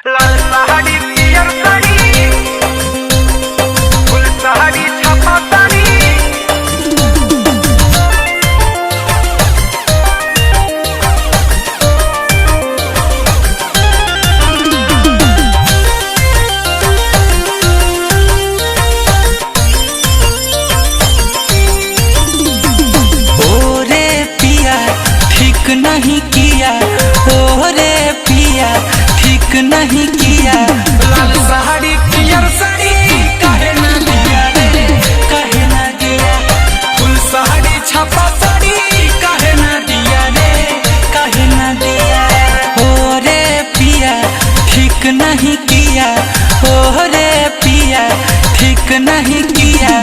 लाल साड़ी पियर साड़ी फुल साड़ी छपा साड़ी नहीं किया ओ रे पिया ठीक नहीं किया। लाल साड़ी पियर साड़ी काहे ना दिया रे काहे ना दिया। फुल साड़ी छपा साड़ी काहे ना दिया रे काहे ना दिया। ओ रे पिया ठीक नहीं किया ओ रे पिया ठीक नहीं किया।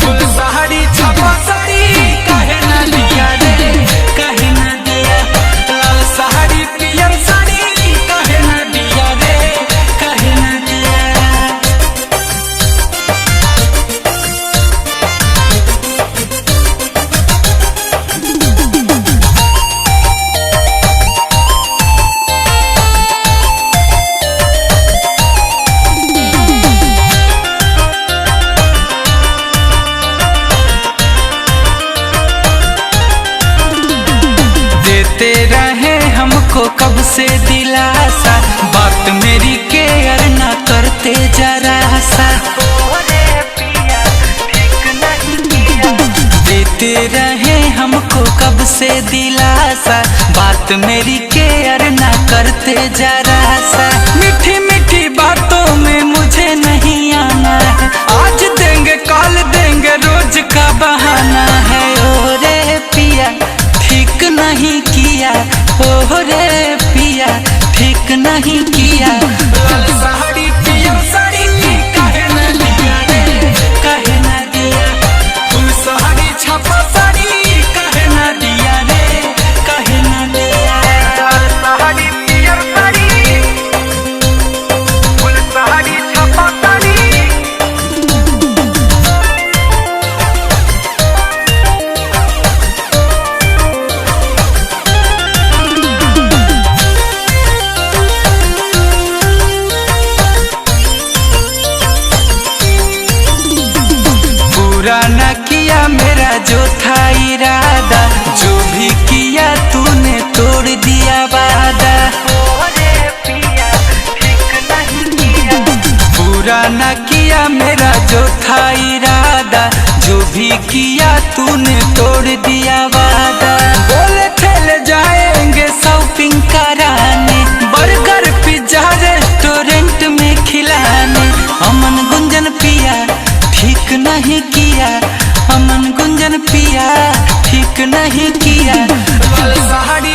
फुल साड़ी छपा साड़ी काहे ना दिया रे काहे ना दिया। लाल साड़ी पियर साड़ी काहे ना दिया रे काहे ना दिया। देते रहे हमको कब से दिलासा बात मेरी केयर ना करते जरा सा। देते रहे हमको कब से दिलासा बात मेरी केयर ना करते जरा सा। मीठी मीठी बातों में मुझे नहीं आना है आज देंगे कल देंगे रोज का बहाना है। ओ रे पिया ठीक नहीं किया ओ रे पिया ठीक नहीं किया। लाल साड़ी पियर साड़ी काहे ना दिया रे काहे ना दिया। फुल साड़ी छपा साड़ी काहे ना दिया रे काहे ना दिया। लाल साड़ी पियर साड़ी फुल साड़ी छपा साड़ी पूरा न किया मेरा जो था इरादा जो भी किया तूने तोड़ दिया वादा। पूरा न किया मेरा जो था इरादा जो भी किया तूने तोड़ दिया वादा। बोले चले जाएंगे शॉपिंग कराने बर्गर पिज्जा रेस्टोरेंट में खिलाने। अमन गुंजन पिया ठीक नहीं किया अमन गुंजन पिया ठीक नहीं किया। लाल साड़ी